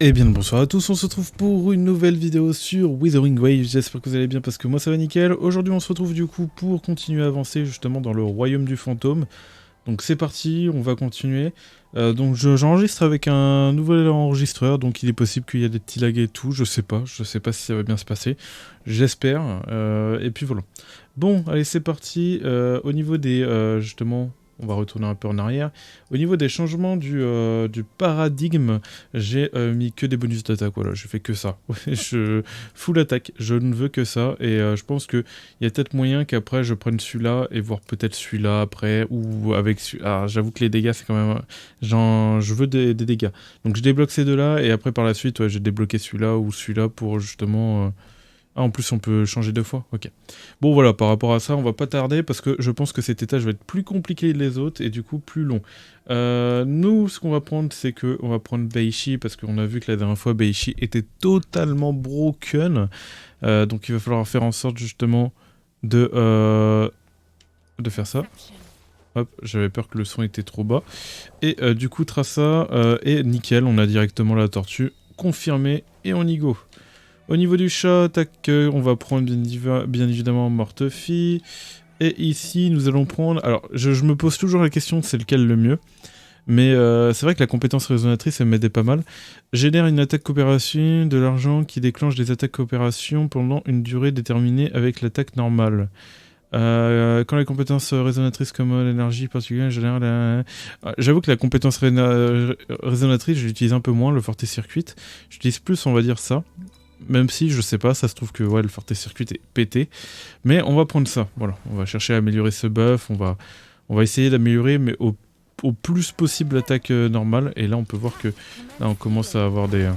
Eh bien bonsoir à tous, on se retrouve pour une nouvelle vidéo sur Withering Waves, j'espère que vous allez bien parce que moi ça va nickel. Aujourd'hui on se retrouve du coup pour continuer à avancer justement dans le royaume du fantôme. Donc c'est parti, on va continuer. J'enregistre avec un nouvel enregistreur, donc il est possible qu'il y ait des petits lags et tout, je sais pas si ça va bien se passer, j'espère, et puis voilà. Bon, allez c'est parti, au niveau des, justement, on va retourner un peu en arrière. Au niveau des changements du paradigme, j'ai mis que des bonus d'attaque, voilà, je fais que ça. Je full attaque, je ne veux que ça, et je pense qu'il y a peut-être moyen qu'après je prenne celui-là, et voir peut-être celui-là après, ou avec celui-là. J'avoue que les dégâts, c'est quand même... je veux des dégâts. Donc je débloque ces deux-là, et après par la suite, ouais, j'ai débloqué celui-là ou celui-là pour justement... Ah, en plus, on peut changer deux fois. Ok. Bon, voilà, par rapport à ça, on va pas tarder parce que je pense que cet étage va être plus compliqué que les autres et du coup plus long. Nous, ce qu'on va prendre, c'est que on va prendre Beishi parce qu'on a vu que la dernière fois, Beishi était totalement broken. Donc, il va falloir faire en sorte justement de faire ça. Hop, j'avais peur que le son était trop bas. Et du coup, Traça est nickel. On a directement la tortue confirmée et on y go. Au niveau du chat, tac, on va prendre bien évidemment Mortefi. Et ici, nous allons prendre... Alors, je me pose toujours la question, c'est lequel le mieux. Mais c'est vrai que la compétence résonatrice, elle m'aidait pas mal. Génère une attaque coopération, de l'argent qui déclenche des attaques coopération pendant une durée déterminée avec l'attaque normale. Quand la compétence résonatrice comme l'énergie particulière génère j'avoue que la compétence résonatrice, je l'utilise un peu moins, le forte circuit. J'utilise plus, on va dire ça. Même si, je sais pas, ça se trouve que ouais, le forte circuit est pété. Mais on va prendre ça, voilà. On va chercher à améliorer ce buff, on va essayer d'améliorer, mais au plus possible l'attaque normale. Et là, on peut voir que là, on commence à avoir des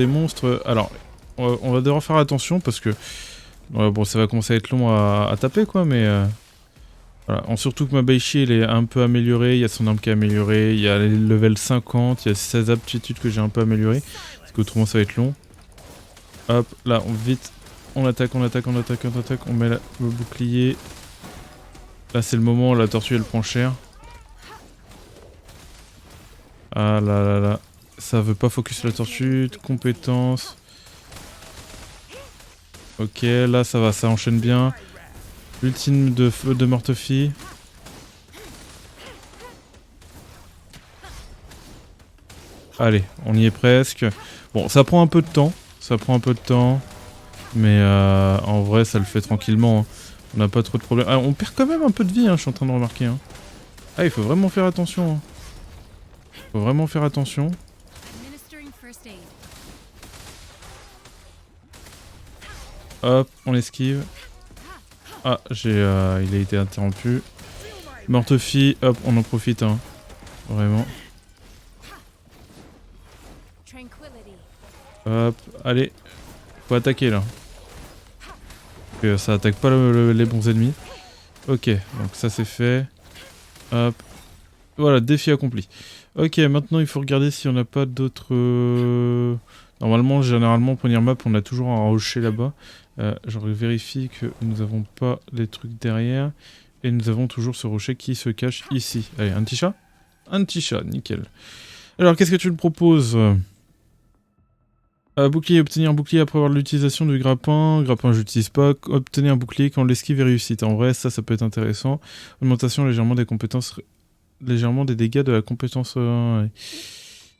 monstres. Alors, on va devoir faire attention parce que bon, ça va commencer à être long à taper, quoi, mais... Voilà. Surtout que ma Beishi elle est un peu améliorée, il y a son arme qui est améliorée, il y a les level 50, il y a 16 aptitudes que j'ai un peu améliorées, parce qu'autrement ça va être long. Hop, là, vite, on attaque, on met le bouclier. Là c'est le moment où la tortue elle prend cher. Ah là là là, ça veut pas focus la tortue, compétence. Ok, là ça va, ça enchaîne bien. Ultime de feu de Mortefi. Allez, on y est presque. Bon, ça prend un peu de temps. Mais en vrai, ça le fait tranquillement. Hein. On n'a pas trop de problèmes. Ah, on perd quand même un peu de vie, hein, je suis en train de remarquer. Hein. Ah, il faut vraiment faire attention. Hein. Faut vraiment faire attention. Hop, on esquive. Ah, il a été interrompu. Mortefi, hop, on en profite. Hein. Vraiment. Hop, allez. Faut attaquer là. Que ça attaque pas les bons ennemis. Ok, donc ça c'est fait. Hop. Voilà, défi accompli. Ok, maintenant il faut regarder si on n'a pas d'autres... Normalement, généralement, première map, on a toujours un rocher là-bas. Je vérifie que nous n'avons pas les trucs derrière. Et nous avons toujours ce rocher qui se cache ici. Allez, un petit chat? Un petit chat, nickel. Alors, qu'est-ce que tu me proposes? Bouclier, obtenir un bouclier après avoir l'utilisation du grappin. Grappin, j'utilise pas. Obtenir un bouclier quand l'esquive est réussite. En vrai, ça peut être intéressant. Augmentation légèrement des compétences... Légèrement des dégâts de la compétence... Ouais.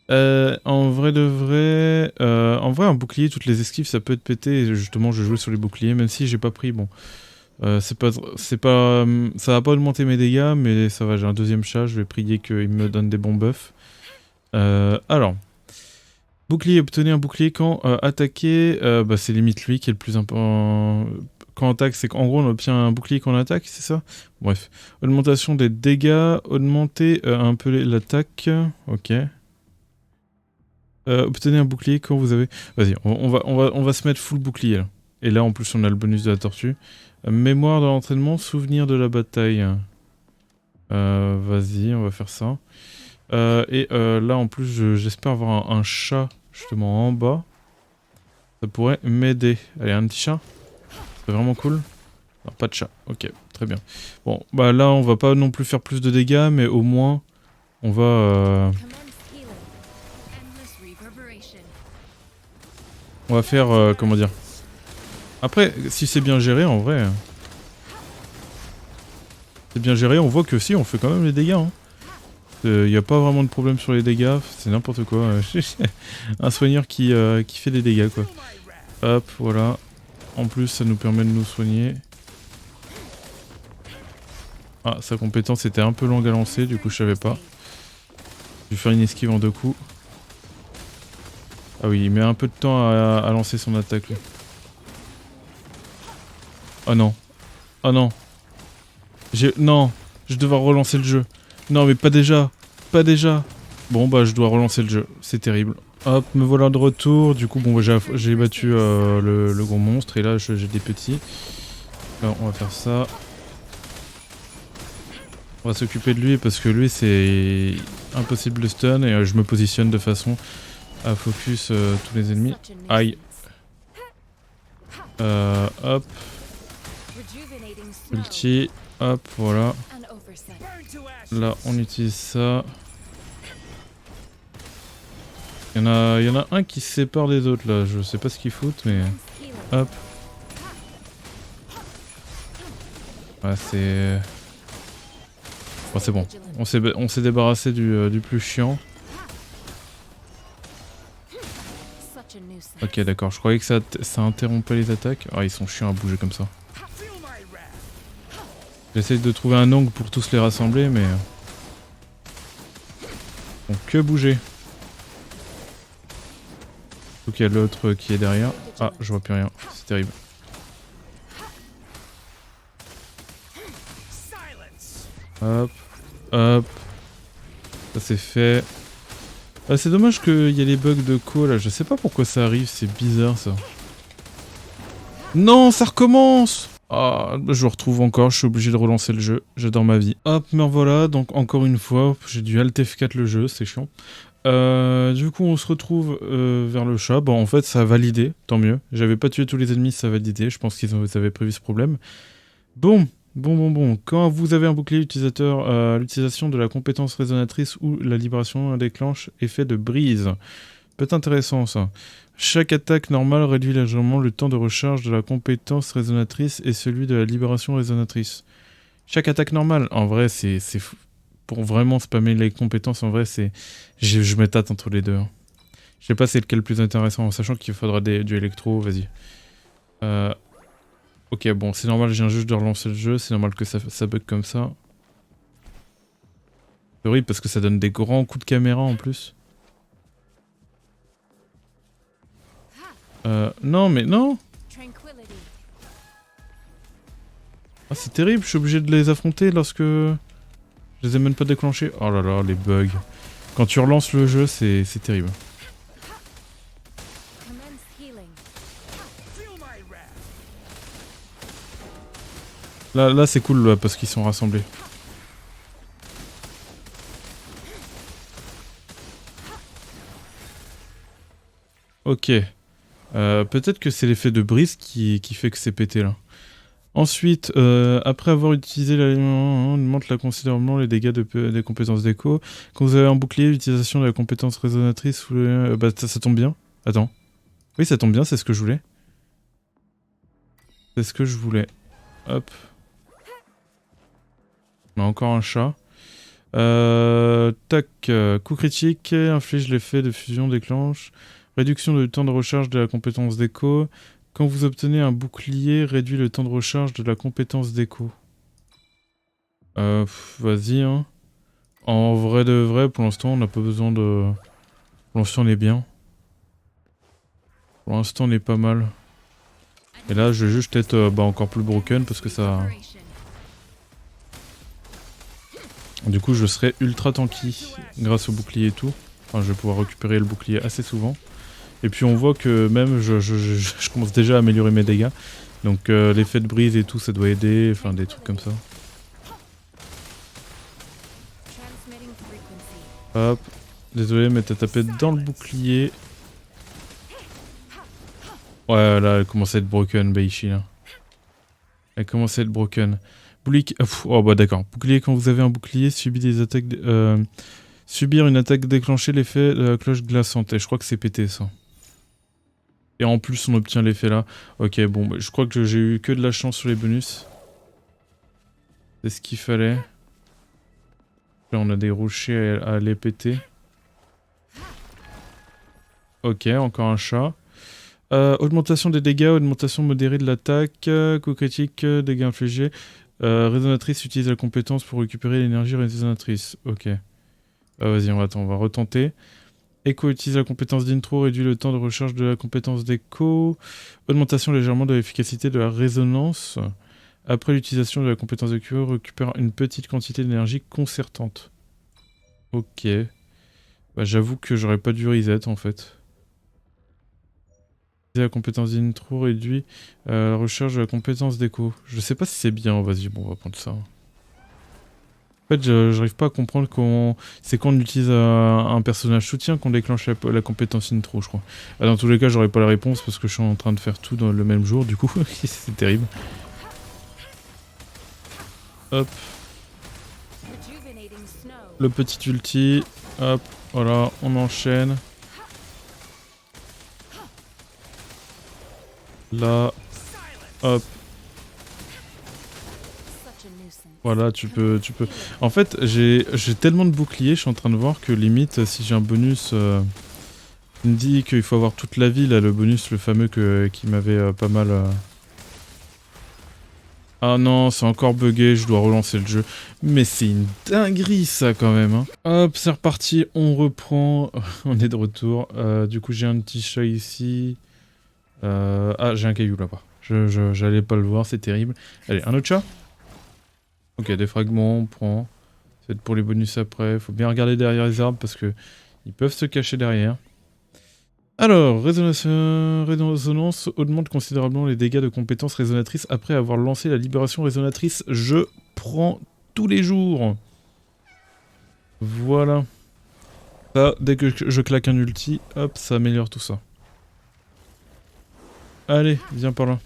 En vrai de vrai... en vrai, un bouclier, toutes les esquives, ça peut être pété. Et justement, je joue sur les boucliers, même si j'ai pas pris, bon... c'est pas... Ça va pas augmenter mes dégâts, mais ça va, j'ai un deuxième chat. Je vais prier qu'il me donne des bons buffs. Alors... Bouclier, obtenir un bouclier quand attaquer, bah c'est limite lui qui est le plus important. Quand on attaque, c'est qu'en gros on obtient un bouclier quand on attaque, c'est ça? Bref. Augmentation des dégâts, augmenter un peu l'attaque, ok. Obtenez un bouclier quand vous avez... Vas-y, on va se mettre full bouclier là. Et là en plus on a le bonus de la tortue. Mémoire de l'entraînement, souvenir de la bataille. Vas-y, on va faire ça. Là en plus j'espère avoir un chat justement en bas. Ça pourrait m'aider. Allez, un petit chat. C'est vraiment cool. Non, pas de chat. Ok, très bien. Bon, bah là on va pas non plus faire plus de dégâts, mais au moins on va On va faire, comment dire. Après, si c'est bien géré, en vrai... C'est bien géré, on voit que si, on fait quand même les dégâts. Il n'y a pas vraiment de problème sur les dégâts, c'est n'importe quoi. Un soigneur qui fait des dégâts, quoi. Hop, voilà. En plus, ça nous permet de nous soigner. Ah, sa compétence était un peu longue à lancer, du coup je savais pas. Je vais faire une esquive en 2 coups. Ah oui, il met un peu de temps à lancer son attaque, lui. Oh non. Oh non. Non, je devais relancer le jeu. Non, mais pas déjà. Pas déjà. Bon, bah, je dois relancer le jeu. C'est terrible. Hop, me voilà de retour. Du coup, bon, bah, j'ai battu le gros monstre. Et là, j'ai des petits. Alors, on va faire ça. On va s'occuper de lui parce que lui, c'est impossible de stun. Et je me positionne de façon à focus tous les ennemis. Aïe. Hop. Ulti. Hop, voilà. Là, on utilise ça. Il y en a un qui se sépare des autres là. Je sais pas ce qu'ils foutent, mais. Hop. Ouais, c'est. Bon, c'est bon. On s'est débarrassé du plus chiant. Ok, d'accord. Je croyais que ça interrompait les attaques. Ah, ils sont chiants à bouger comme ça. J'essaie de trouver un angle pour tous les rassembler, mais... Bon, que bouger. Donc il y a l'autre qui est derrière. Ah, je vois plus rien. C'est terrible. Hop. Hop. Ça c'est fait. Ah, c'est dommage qu'il y ait les bugs de co là. Je sais pas pourquoi ça arrive. C'est bizarre ça. Non, ça recommence! Ah, je le retrouve encore, je suis obligé de relancer le jeu, j'adore ma vie. Hop, me voilà, donc encore une fois, j'ai dû Alt F4 le jeu, c'est chiant. Du coup, on se retrouve vers le chat. Bon, en fait, ça a validé, tant mieux. J'avais pas tué tous les ennemis, ça a validé, je pense qu'ils avaient prévu ce problème. Bon. Quand vous avez un bouclier utilisateur, l'utilisation de la compétence résonatrice ou la libération déclenche effet de brise. Peut être intéressant ça. Chaque attaque normale réduit légèrement le temps de recharge de la compétence résonatrice et celui de la libération résonatrice. Chaque attaque normale, en vrai, c'est fou. Pour vraiment spammer les compétences, en vrai, c'est... Je me tâte entre les deux. Je sais pas c'est lequel le plus intéressant, en sachant qu'il faudra du électro, vas-y. Ok, bon, c'est normal, je viens juste de relancer le jeu, c'est normal que ça bug comme ça. C'est horrible parce que ça donne des grands coups de caméra en plus. Non, mais non! Ah, c'est terrible, je suis obligé de les affronter lorsque... Je les ai même pas déclenchés. Oh là là, les bugs. Quand tu relances le jeu, c'est terrible. Là c'est cool là, parce qu'ils sont rassemblés. Ok. Peut-être que c'est l'effet de brise qui fait que c'est pété là. Ensuite, après avoir utilisé l'aliment, on augmente considérablement les dégâts des compétences d'écho. Quand vous avez un bouclier, l'utilisation de la compétence résonatrice, bah ça tombe bien. Attends. Oui, ça tombe bien, c'est ce que je voulais. C'est ce que je voulais. Hop. On a encore un chat. Tac. Coup critique, inflige l'effet de fusion déclenche. Réduction du temps de recharge de la compétence d'écho. Quand vous obtenez un bouclier, réduit le temps de recharge de la compétence d'écho. Vas-y, hein. En vrai de vrai, pour l'instant, on n'a pas besoin de... Pour l'instant, on est bien. Pour l'instant, on est pas mal. Et là, je vais juste être encore plus broken parce que ça... Du coup, je serai ultra tanky grâce au bouclier et tout. Enfin, je vais pouvoir récupérer le bouclier assez souvent. Et puis on voit que même je commence déjà à améliorer mes dégâts. Donc l'effet de brise et tout, ça doit aider, enfin des trucs comme ça. Hop. Désolé, mais t'as tapé dans le bouclier. Ouais, là, elle commence à être broken, Baishi, là. Elle commence à être broken. Oh bah d'accord. Bouclier, quand vous avez un bouclier, subit des attaques... Subir une attaque déclenchée, l'effet de la cloche glaçante. Et je crois que c'est pété, ça. Et en plus, on obtient l'effet là. Ok, bon, bah, je crois que j'ai eu que de la chance sur les bonus. C'est ce qu'il fallait. Là, on a des rochers à les péter. Ok, encore un chat. Augmentation des dégâts, augmentation modérée de l'attaque, coup critique, dégâts infligés. Résonatrice utilise la compétence pour récupérer l'énergie résonatrice. Ok. Vas-y, on va retenter. Echo utilise la compétence d'intro, réduit le temps de recharge de la compétence d'Echo. Augmentation légèrement de l'efficacité de la résonance. Après l'utilisation de la compétence d'Echo, récupère une petite quantité d'énergie concertante. Ok. Bah, j'avoue que j'aurais pas dû reset en fait. La compétence d'intro réduit la recharge de la compétence d'écho. Je sais pas si c'est bien, vas-y, bon on va prendre ça. En fait, j'arrive pas à comprendre comment... C'est quand on utilise un personnage soutien qu'on déclenche la compétence intro, je crois. Ah, dans tous les cas, j'aurais pas la réponse parce que je suis en train de faire tout dans le même jour, du coup, c'est terrible. Hop. Le petit ulti. Hop, voilà, on enchaîne. Là. Hop. Voilà, tu peux... En fait, j'ai tellement de boucliers, je suis en train de voir que limite, si j'ai un bonus... il me dit qu'il faut avoir toute la vie, là, le bonus, le fameux qui m'avait pas mal... Ah non, c'est encore bugué, je dois relancer le jeu. Mais c'est une dinguerie, ça, quand même. Hein. Hop, c'est reparti, on reprend. On est de retour. Du coup, j'ai un petit chat ici. Ah, j'ai un caillou là-bas. J'allais pas le voir, c'est terrible. Allez, un autre chat. Ok, des fragments, on prend. C'est pour les bonus après. Faut bien regarder derrière les arbres parce que ils peuvent se cacher derrière. Alors, résonance augmente considérablement les dégâts de compétences résonatrices après avoir lancé la libération résonatrice. Je prends tous les jours. Voilà. Ça, dès que je claque un ulti, hop, ça améliore tout ça. Allez, viens par là.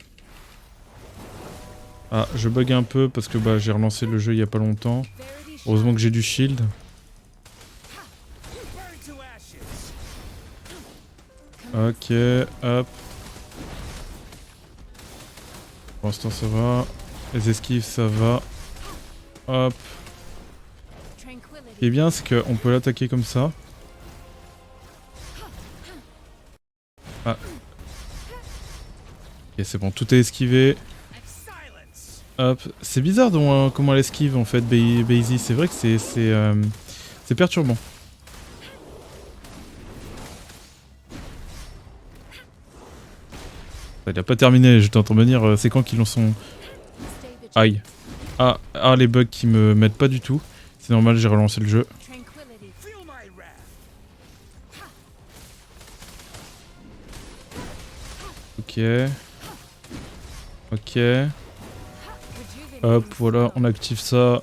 Ah, je bug un peu parce que bah, j'ai relancé le jeu il y a pas longtemps. Heureusement que j'ai du shield. Ok, hop. Pour l'instant ça va. Les esquives ça va. Hop. Ce qui est bien c'est qu'on peut l'attaquer comme ça. Ah. Ok, c'est bon, tout est esquivé. Hop. C'est bizarre comment elle esquive en fait, Baisy. C'est vrai que c'est perturbant. Il a pas terminé, j'étais en train de me dire, c'est quand qu'ils en sont... Aïe. Ah, les bugs qui me mettent pas du tout. C'est normal, j'ai relancé le jeu. Ok. Ok. Hop, voilà, on active ça.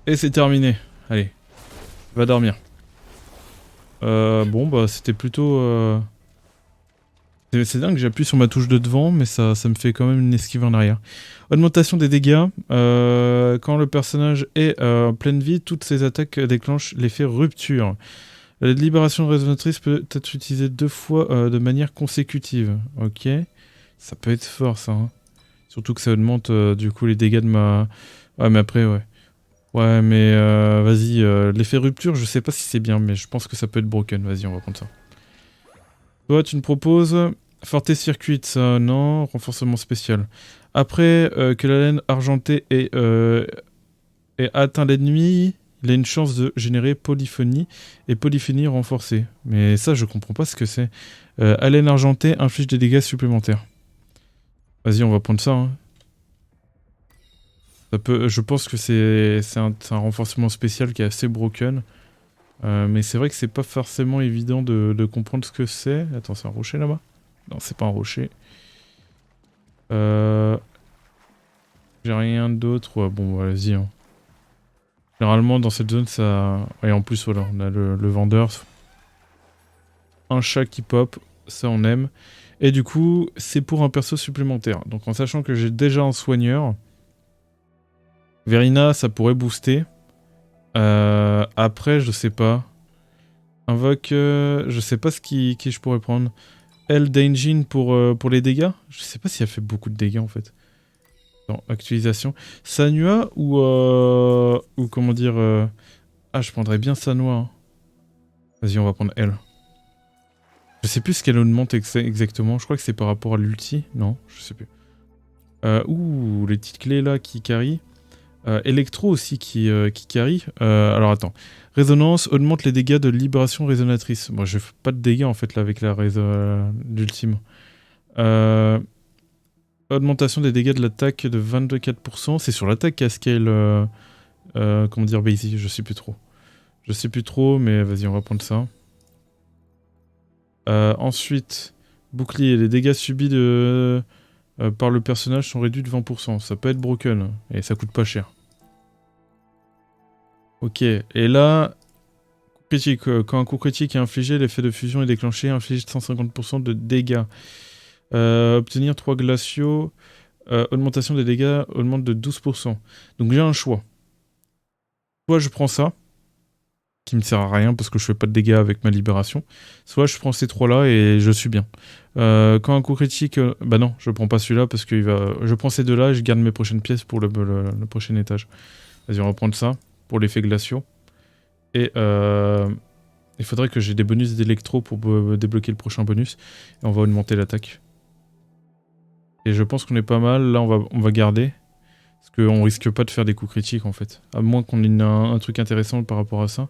Et c'est terminé. Allez. Va dormir. Bon, bah c'était plutôt... C'est dingue, j'appuie sur ma touche de devant, mais ça me fait quand même une esquive en arrière. Augmentation des dégâts. Quand le personnage est en pleine vie, toutes ses attaques déclenchent l'effet rupture. La libération résonatrice peut être utilisée 2 fois de manière consécutive. Ok. Ça peut être fort, ça. Hein. Surtout que ça augmente du coup les dégâts de ma... Ouais, mais après, ouais. Ouais, mais vas-y. L'effet rupture, je sais pas si c'est bien, mais je pense que ça peut être broken. Vas-y, on va prendre ça. Toi, tu me proposes Forte Circuit, ça non, renforcement spécial. Après que la laine argentée ait atteint l'ennemi, il a une chance de générer polyphonie et polyphonie renforcée. Mais ça, je comprends pas ce que c'est. Haleine argentée inflige des dégâts supplémentaires. Vas-y, on va prendre ça. Hein. Ça peut, je pense que c'est un renforcement spécial qui est assez broken. Mais c'est vrai que c'est pas forcément évident de comprendre ce que c'est. Attends, c'est un rocher là-bas? Non, c'est pas un rocher. J'ai rien d'autre. Ouais, bon, vas-y. Hein. Généralement, dans cette zone, ça... Et en plus, voilà, on a le vendeur. Un chat qui pop, ça on aime. Et du coup, c'est pour un perso supplémentaire. Donc en sachant que j'ai déjà un soigneur, Verina, ça pourrait booster. Après, je sais pas. Invoque, je sais pas qui je pourrais prendre. Elle d'Engine pour les dégâts. Je sais pas si elle fait beaucoup de dégâts en fait. Dans actualisation. Sanua ou comment dire... Ah, je prendrais bien Sanua. Hein. Vas-y, on va prendre elle. Je sais plus ce qu'elle augmente exactement. Je crois que c'est par rapport à l'ulti. Non, je sais plus. Ouh, les petites clés là qui carry. Electro aussi qui carry. Alors attends. Résonance augmente les dégâts de libération résonatrice. Moi, je fais pas de dégâts en fait là avec la l'ultime. Augmentation des dégâts de l'attaque de 24%. C'est sur l'attaque qu'à scale. Comment dire, basic, je sais plus trop. Je sais plus trop, mais vas-y, on va prendre ça. Ensuite, bouclier. Les dégâts subis par le personnage sont réduits de 20%. Ça peut être broken et ça coûte pas cher. Ok, et là, coup critique. Quand un coup critique est infligé, l'effet de fusion est déclenché, inflige 150% de dégâts. Obtenir 3 glaciaux, augmentation des dégâts augmente de 12%. Donc j'ai un choix. Soit je prends ça, qui me sert à rien parce que je fais pas de dégâts avec ma libération. Soit je prends ces 3 là et je suis bien. Quand un coup critique... bah non, je prends pas celui-là parce que je prends ces 2 là et je garde mes prochaines pièces pour le prochain étage. Vas-y, on va prendre ça pour l'effet glaciaux. Et il faudrait que j'ai des bonus d'électro pour débloquer le prochain bonus. Et on va augmenter l'attaque. Et je pense qu'on est pas mal. Là, on va garder. Parce qu'on risque pas de faire des coups critiques en fait. À moins qu'on ait un truc intéressant par rapport à ça.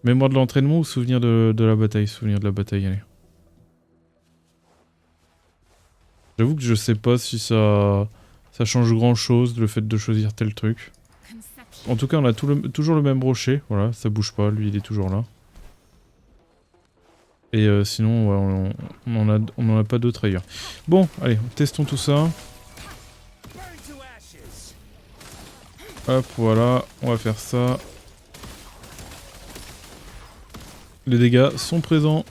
Mémoire de l'entraînement ou souvenir de la bataille? Souvenir de la bataille, allez. J'avoue que je sais pas si ça change grand chose le fait de choisir tel truc. En tout cas, on a toujours le même rocher. Voilà, ça bouge pas. Lui, il est toujours là. Et sinon, ouais, on en a pas d'autres ailleurs. Bon, allez, testons tout ça. Hop, voilà, on va faire ça. Les dégâts sont présents.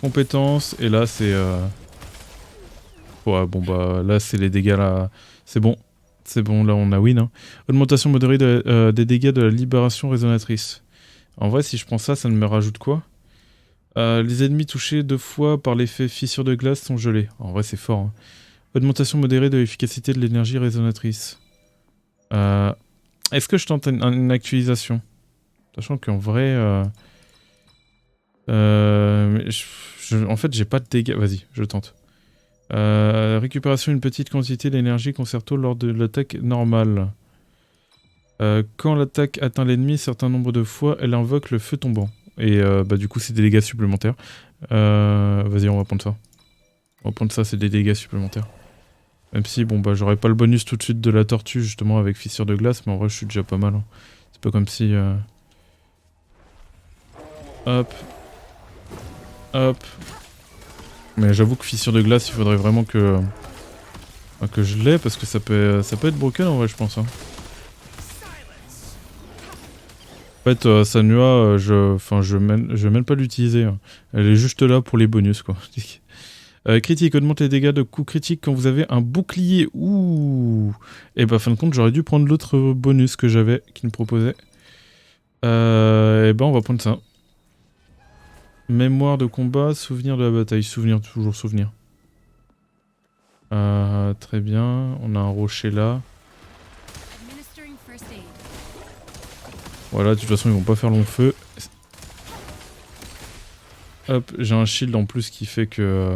Compétences, et là c'est... Ouais, bon bah là c'est les dégâts là. C'est bon. C'est bon, là on a win. Hein. Augmentation modérée des dégâts de la libération résonatrice. En vrai, si je prends ça, ça ne me rajoute quoi? Les ennemis touchés 2 fois par l'effet fissure de glace sont gelés. En vrai, c'est fort. Hein. Augmentation modérée de l'efficacité de l'énergie résonatrice. Est-ce que je tente une actualisation? Sachant qu'en vrai... en fait, j'ai pas de dégâts. Vas-y, je tente. Récupération d'une petite quantité d'énergie concerto lors de l'attaque normale. Quand l'attaque atteint l'ennemi, un certain nombre de fois, elle invoque le feu tombant. Et bah du coup, c'est des dégâts supplémentaires. Vas-y, on va prendre ça. On va prendre ça, c'est des dégâts supplémentaires. Même si, bon, bah j'aurais pas le bonus tout de suite de la tortue, justement, avec fissure de glace, mais en vrai, je suis déjà pas mal. Hein. C'est pas comme si... Hop. Hop. Mais j'avoue que fissure de glace, il faudrait vraiment que je l'ai, parce que ça peut être broken, en vrai, je pense. Hein. En fait, Sanua, je vais même pas l'utiliser. Hein. Elle est juste là pour les bonus, quoi. Critique, augmente les dégâts de coups critiques quand vous avez un bouclier. Ouh. Et bah, fin de compte, j'aurais dû prendre l'autre bonus que j'avais, qui me proposait. Et bah, on va prendre ça. Mémoire de combat, souvenir de la bataille. Souvenir, toujours souvenir. Très bien, on a un rocher là. Voilà, de toute façon, ils vont pas faire long feu. Hop, j'ai un shield en plus qui fait que...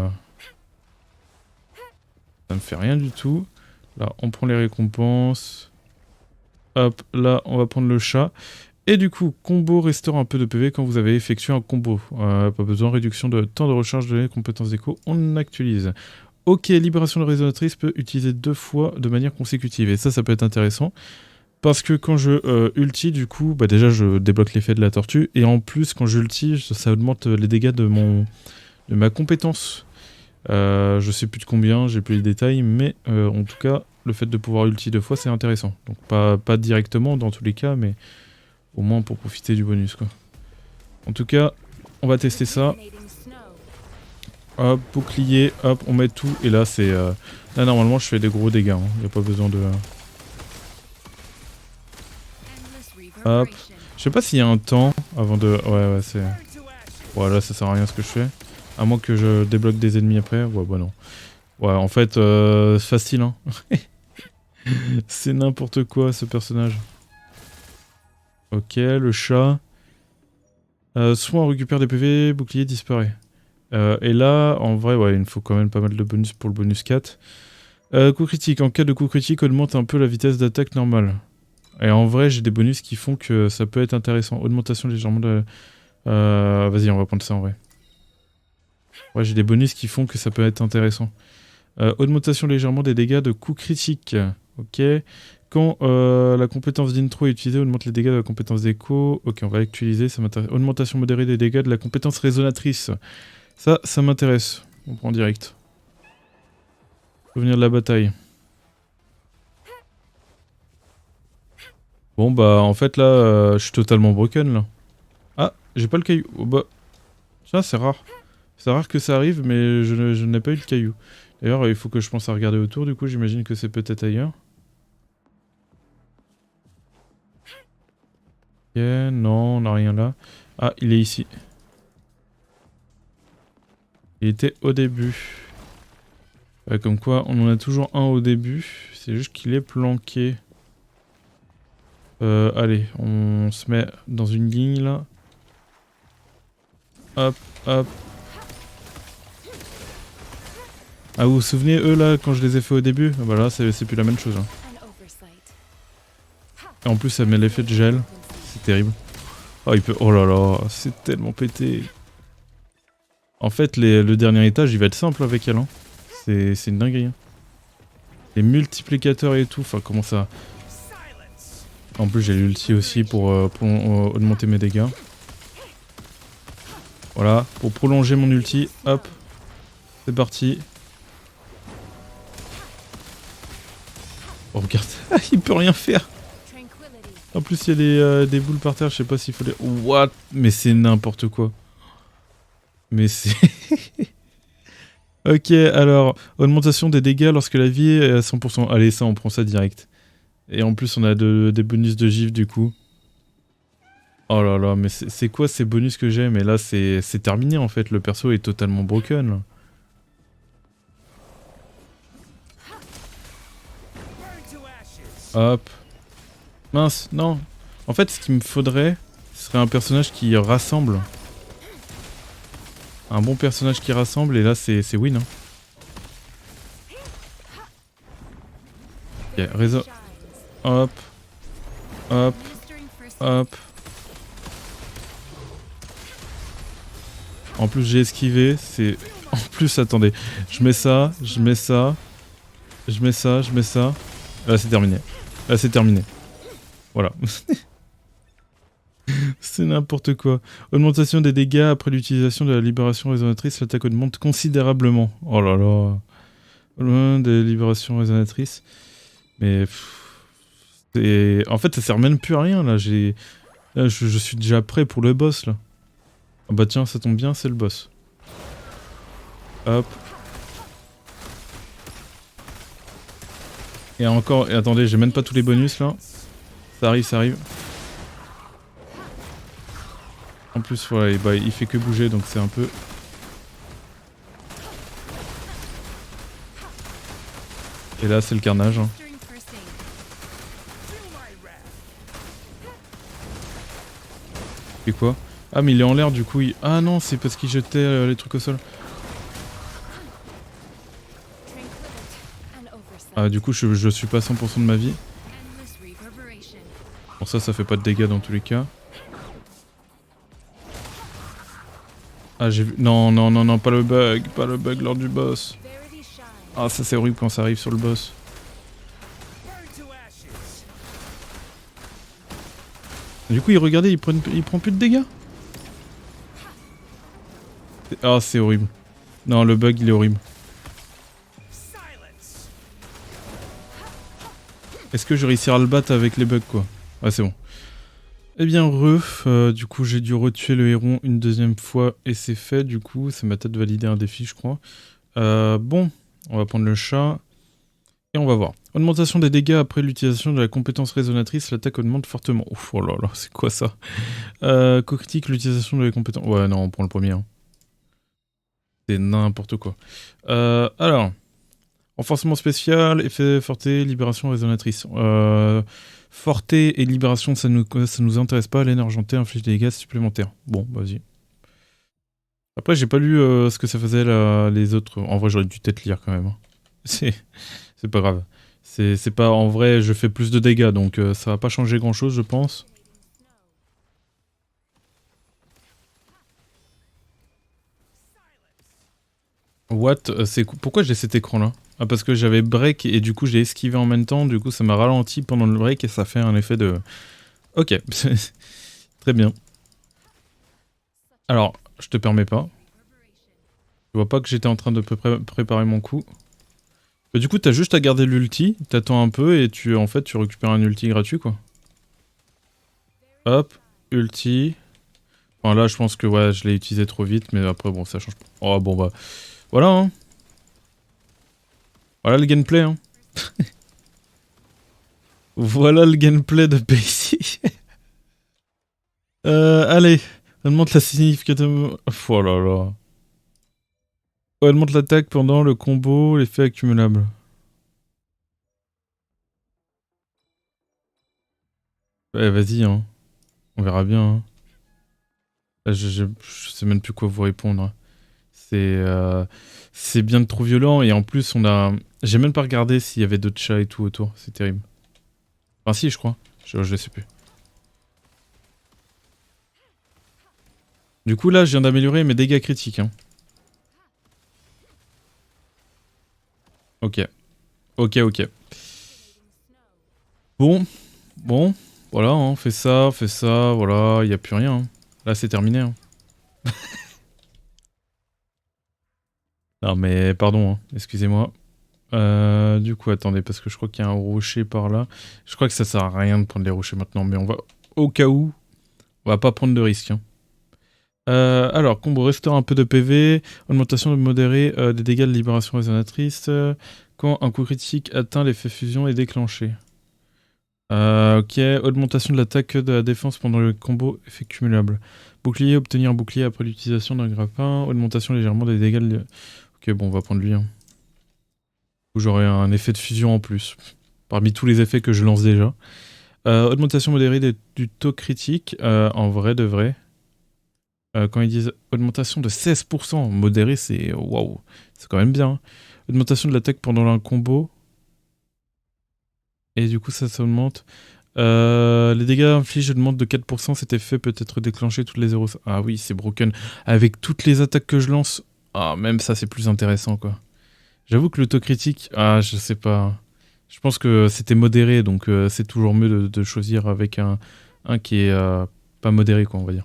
ça ne fait rien du tout. Là, on prend les récompenses. Hop, là, on va prendre le chat. Et du coup, combo restaure un peu de PV quand vous avez effectué un combo. Pas besoin, réduction de temps de recharge de les compétences d'écho, on actualise. Ok, libération de résonatrice peut utiliser 2 fois de manière consécutive. Et ça peut être intéressant. Parce que quand je ulti, du coup, bah déjà je débloque l'effet de la tortue. Et en plus, quand je ulti, ça augmente les dégâts de ma compétence. Je sais plus de combien, j'ai plus les détails. Mais en tout cas, le fait de pouvoir ulti 2 fois, c'est intéressant. Donc pas directement dans tous les cas, mais au moins pour profiter du bonus, quoi. En tout cas, on va tester ça. Hop, bouclier, hop, on met tout. Et là, c'est... Là, normalement, je fais des gros dégâts. Il n'y a pas besoin de... Hop. Je sais pas s'il y a un temps avant de... Ouais, c'est... Voilà, ça sert à rien ce que je fais. À moins que je débloque des ennemis après. Ouais, bah non. Ouais, en fait, facile, hein. C'est n'importe quoi, ce personnage. Ok, le chat. Soit on récupère des PV, bouclier disparaît. Et là, en vrai, ouais, il me faut quand même pas mal de bonus pour le bonus 4. Coup critique. En cas de coup critique, augmente un peu la vitesse d'attaque normale. Et en vrai, j'ai des bonus qui font que ça peut être intéressant. Augmentation légèrement de... Vas-y, on va prendre ça en vrai. Ouais, j'ai des bonus qui font que ça peut être intéressant. Augmentation légèrement des dégâts de coups critiques. Ok. Quand la compétence d'intro est utilisée, augmente les dégâts de la compétence d'écho. Ok, on va actualiser, ça m'intéresse. Augmentation modérée des dégâts de la compétence résonatrice. Ça m'intéresse. On prend direct. Souvenir de la bataille. Bon bah en fait là, je suis totalement broken là. Ah, j'ai pas le caillou. Oh, bah... Ça c'est rare. C'est rare que ça arrive, mais je n'ai pas eu le caillou. D'ailleurs, il faut que je pense à regarder autour, du coup, j'imagine que c'est peut-être ailleurs. Ok, non, on n'a rien là. Ah, il est ici. Il était au début. Comme quoi, on en a toujours un au début. C'est juste qu'il est planqué. Allez, on se met dans une ligne là. Hop, hop. Ah, vous vous souvenez, eux là, quand je les ai fait au début? Ah bah là, c'est plus la même chose. Hein. Et en plus, ça met l'effet de gel. C'est terrible. Oh, il peut... Oh là là, c'est tellement pété. En fait, le dernier étage, il va être simple avec elle. Hein. C'est une dinguerie. Hein. Les multiplicateurs et tout, enfin, comment ça... En plus, j'ai l'ulti aussi pour augmenter mes dégâts. Voilà, pour prolonger mon ulti, hop. C'est parti. Oh, regarde, il peut rien faire. En plus, il y a des boules par terre, je sais pas s'il faut les... What? Mais c'est n'importe quoi. Mais c'est... Ok, alors, augmentation des dégâts lorsque la vie est à 100%. Allez, ça, on prend ça direct. Et en plus, on a des bonus de gif, du coup. Oh là là, mais c'est quoi ces bonus que j'ai? Mais là, c'est terminé, en fait. Le perso est totalement broken, là. Hop. Mince, non. En fait, ce qu'il me faudrait, ce serait un personnage qui rassemble. Un bon personnage qui rassemble, et là, c'est win. Hein. Ok, réseau. Hop. Hop. Hop. En plus, j'ai esquivé, c'est... En plus, attendez. Je mets ça, je mets ça. Je mets ça, je mets ça. Là, c'est terminé. Là, c'est terminé. Voilà. C'est n'importe quoi. Augmentation des dégâts après l'utilisation de la libération résonatrice, l'attaque augmente considérablement. Oh là là. Loin des libérations résonatrices. Mais... en fait, ça sert même plus à rien, là. Là, je suis déjà prêt pour le boss, là. Ah bah tiens, ça tombe bien, c'est le boss. Hop. Et encore... Et attendez, j'ai même pas tous les bonus, là. Ça arrive, ça arrive. En plus, voilà, bah, il fait que bouger, donc c'est un peu... Et là, c'est le carnage. Hein. Et quoi? Ah, mais il est en l'air, du coup, il... Ah non, c'est parce qu'il jetait les trucs au sol. Ah, du coup, je suis pas à 100% de ma vie. Bon, ça fait pas de dégâts dans tous les cas. Ah, j'ai vu... Non, non, non, non, pas le bug lors du boss. Ah, ça c'est horrible quand ça arrive sur le boss. Du coup, regardez, il prend plus de dégâts. Ah, c'est horrible. Non, le bug, il est horrible. Est-ce que je réussirai à le battre avec les bugs, quoi? Ah, c'est bon. Eh bien, du coup, j'ai dû retuer le héron une deuxième fois et c'est fait, du coup. Ça m'a peut-être validé un défi, je crois. Bon, on va prendre le chat et on va voir. Augmentation des dégâts après l'utilisation de la compétence résonatrice, l'attaque augmente fortement. Ouf, oh là là, c'est quoi ça? Co-critique, l'utilisation de la compétence... Ouais, non, on prend le premier. Hein. C'est n'importe quoi. Alors, renforcement spécial, effet forté, libération résonatrice. Forté et libération, ça nous intéresse pas. Laine argentée inflige des dégâts supplémentaires. Bon, vas-y. Après, j'ai pas lu ce que ça faisait là, les autres. En vrai, j'aurais dû peut-être lire quand même. Hein. C'est pas grave. C'est pas... En vrai, je fais plus de dégâts, donc ça va pas changer grand-chose, je pense. What? Pourquoi j'ai cet écran-là? Ah, parce que j'avais break et du coup j'ai esquivé en même temps, du coup ça m'a ralenti pendant le break et ça fait un effet de... Ok, très bien. Alors, je te permets pas. Tu vois pas que j'étais en train de préparer mon coup. Mais du coup t'as juste à garder l'ulti, t'attends un peu et en fait tu récupères un ulti gratuit quoi. Hop, ulti. Enfin là je pense que ouais je l'ai utilisé trop vite mais après bon ça change pas. Oh bon bah... Voilà hein. Voilà le gameplay hein. Voilà le gameplay de Pacey. Allez, elle montre la signification... Oh là là. Elle montre l'attaque pendant le combo, l'effet accumulable. Ouais, vas-y, hein. On verra bien. Hein. Là, je sais même plus quoi vous répondre. C'est bien trop violent et en plus on a... J'ai même pas regardé s'il y avait d'autres chats et tout autour. C'est terrible. Enfin si, je crois. Je sais plus. Du coup là, je viens d'améliorer mes dégâts critiques. Hein. Ok. Ok, ok. Bon. Bon. Voilà, hein. Fais ça, voilà. Y a plus rien. Hein. Là, c'est terminé. Hein. Non mais pardon, hein. Excusez-moi. Du coup, attendez, parce que je crois qu'il y a un rocher par là. Je crois que ça sert à rien de prendre les rochers maintenant, mais on va... Au cas où, on va pas prendre de risques. Hein. Alors, combo restaure un peu de PV, augmentation de modéré des dégâts de libération résonatrice, quand un coup critique atteint l'effet fusion est déclenché. Ok, augmentation de l'attaque de la défense pendant le combo, effet cumulable. Bouclier, obtenir un bouclier après l'utilisation d'un grappin, augmentation légèrement des dégâts de... Ok, bon, on va prendre lui. Hein. J'aurai un effet de fusion en plus, parmi tous les effets que je lance déjà. Augmentation modérée du taux critique, en vrai de vrai. Quand ils disent augmentation de 16%, modéré c'est waouh, c'est quand même bien. Hein. Augmentation de l'attaque pendant un combo. Et du coup ça augmente. Les dégâts infligés augmentent de 4%, cet effet peut être déclenché toutes les 0. Ah oui, c'est broken. Avec toutes les attaques que je lance, ah même ça c'est plus intéressant quoi. J'avoue que l'autocritique, ah je sais pas. Je pense que c'était modéré, donc c'est toujours mieux de choisir avec un qui est pas modéré quoi on va dire.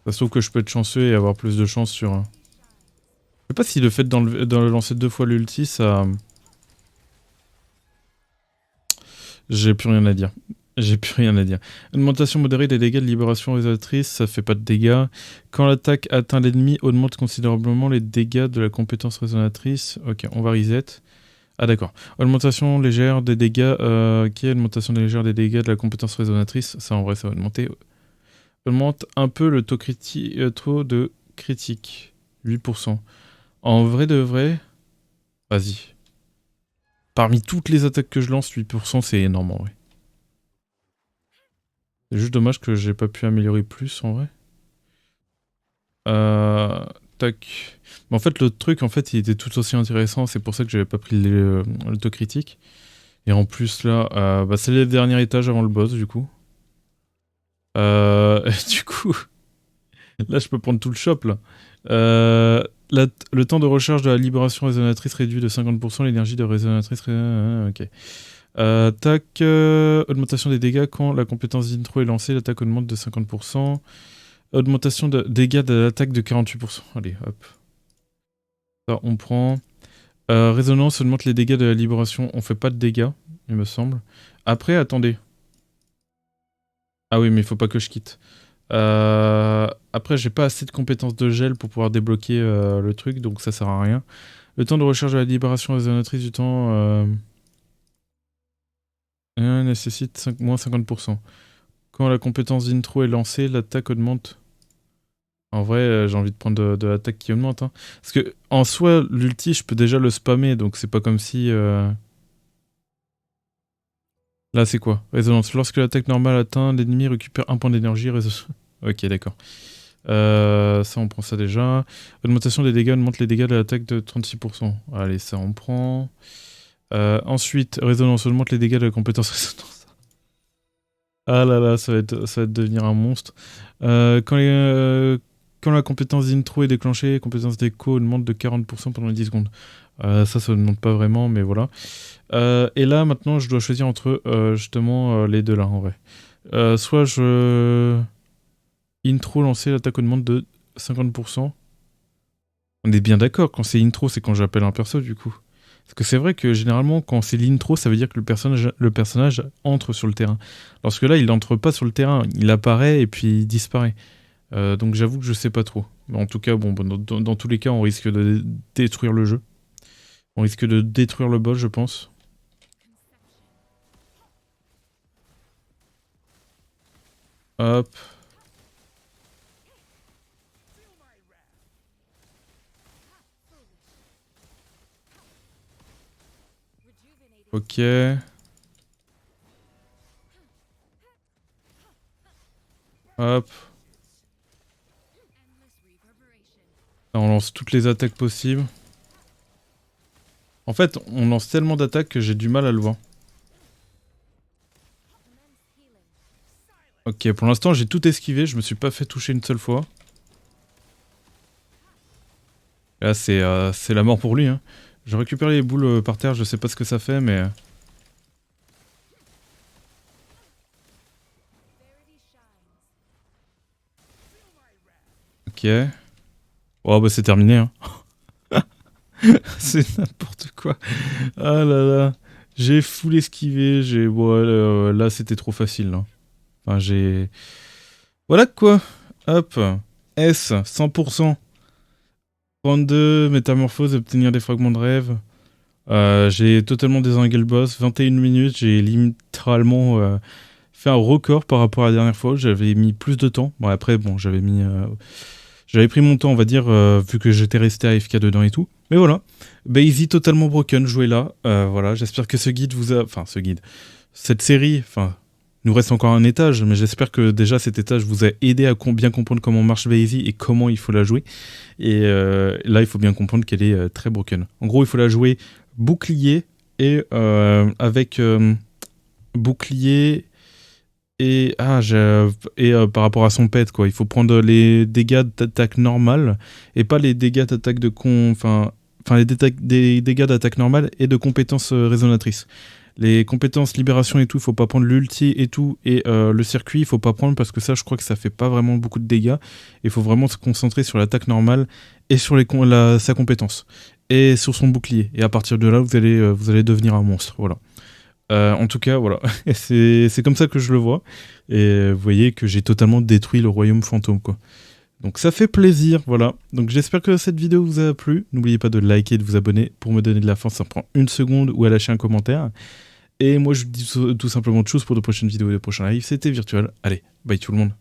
Ça se trouve que je peux être chanceux et avoir plus de chance sur... Je sais pas si le fait de lancer 2 fois l'ulti, ça... J'ai plus rien à dire. J'ai plus rien à dire. Augmentation modérée des dégâts de libération résonatrice, ça fait pas de dégâts. Quand l'attaque atteint l'ennemi, augmente considérablement les dégâts de la compétence résonatrice. Ok, on va reset. Ah d'accord. Augmentation légère des dégâts... qui est augmentation légère des dégâts de la compétence résonatrice. Ça en vrai, ça va augmenter. Augmente un peu le taux, taux de critique. 8%. En vrai de vrai... Vas-y. Parmi toutes les attaques que je lance, 8% c'est énorme en vrai. C'est juste dommage que j'ai pas pu améliorer plus en vrai. Tac. Mais en fait le truc en fait il était tout aussi intéressant, c'est pour ça que j'avais pas pris l'autocritique. Et en plus là, bah, c'est le dernier étage avant le boss du coup. Du coup, là je peux prendre tout le shop là. Le temps de recharge de la libération résonatrice réduit de 50%, l'énergie de résonatrice... ok. Tac, augmentation des dégâts quand la compétence d'intro est lancée, l'attaque augmente de 50%. Augmentation de dégâts de l'attaque de 48%. Allez, hop. Ça, on prend. Résonance augmente les dégâts de la libération. On fait pas de dégâts, il me semble. Après, attendez. Ah oui, mais il faut pas que je quitte. Après, j'ai pas assez de compétences de gel pour pouvoir débloquer le truc, donc ça sert à rien. Le temps de recharge de la libération résonatrice du temps nécessite moins 50%. Quand la compétence d'intro est lancée, l'attaque augmente. En vrai, j'ai envie de prendre de l'attaque qui augmente. Hein. Parce que, en soi, l'ulti, je peux déjà le spammer, donc c'est pas comme si... Là, c'est quoi? Résonance. Lorsque l'attaque normale atteint, l'ennemi récupère un point d'énergie. Ok, d'accord. Ça, on prend ça déjà. Augmentation des dégâts augmente les dégâts de l'attaque de 36%. Allez, ça, on prend. Ensuite, résonance augmente les dégâts de la compétence résonance. Ah là là, ça va devenir un monstre. Quand la compétence d'intro est déclenchée, la compétence d'écho augmente de 40% pendant les 10 secondes. Ça ne monte pas vraiment, mais voilà. Et là, maintenant, je dois choisir entre justement les deux là, en vrai. Soit je... Intro lancé, l'attaque augmente de 50%. On est bien d'accord, quand c'est intro, c'est quand j'appelle un perso, du coup. Parce que c'est vrai que généralement, quand c'est l'intro, ça veut dire que le personnage entre sur le terrain. Lorsque là, il n'entre pas sur le terrain, il apparaît et puis il disparaît. Donc j'avoue que je sais pas trop. Mais en tout cas, bon, dans tous les cas, on risque de détruire le jeu. On risque de détruire le boss, je pense. Hop. Ok. Hop. Là, on lance toutes les attaques possibles. En fait, on lance tellement d'attaques que j'ai du mal à le voir. Ok, pour l'instant, j'ai tout esquivé. Je me suis pas fait toucher une seule fois. Là, c'est la mort pour lui. Hein. Je récupère les boules par terre. Je sais pas ce que ça fait, mais... Ok. Oh, bah c'est terminé. Hein. C'est n'importe quoi. Ah là là. J'ai full esquivé. Bon, là, c'était trop facile. Là. Enfin, j'ai... Voilà quoi. Hop. S, 100%. 32, métamorphose, obtenir des fragments de rêve. J'ai totalement dézingué le boss. 21 minutes, j'ai littéralement fait un record par rapport à la dernière fois. J'avais mis plus de temps. Bon, après, bon, j'avais pris mon temps, on va dire, vu que j'étais resté AFK dedans et tout. Mais voilà. Basie totalement broken, jouez là. Voilà, j'espère que ce guide vous a... Enfin, ce guide. Cette série, enfin... Il nous reste encore un étage, mais j'espère que déjà cet étage vous a aidé à bien comprendre comment marche Basie et comment il faut la jouer. Et là, il faut bien comprendre qu'elle est très broken. En gros, il faut la jouer bouclier et avec bouclier et par rapport à son pet quoi. Il faut prendre les dégâts d'attaque normale et pas les dégâts d'attaque de des dégâts d'attaque normale et de compétences résonatrices. Les compétences libération et tout, il faut pas prendre l'ulti et tout, et le circuit, il faut pas prendre parce que ça, je crois que ça fait pas vraiment beaucoup de dégâts. Il faut vraiment se concentrer sur l'attaque normale et sur sa compétence et sur son bouclier. Et à partir de là, vous allez devenir un monstre. Voilà. En tout cas, voilà. C'est comme ça que je le vois. Et vous voyez que j'ai totalement détruit le royaume fantôme, quoi. Donc ça fait plaisir, voilà. Donc j'espère que cette vidéo vous a plu. N'oubliez pas de liker et de vous abonner pour me donner de la force. Ça prend une seconde ou à lâcher un commentaire. Et moi je vous dis tout simplement de choses pour de prochaines vidéos et de prochains lives. C'était Virtual. Allez, bye tout le monde.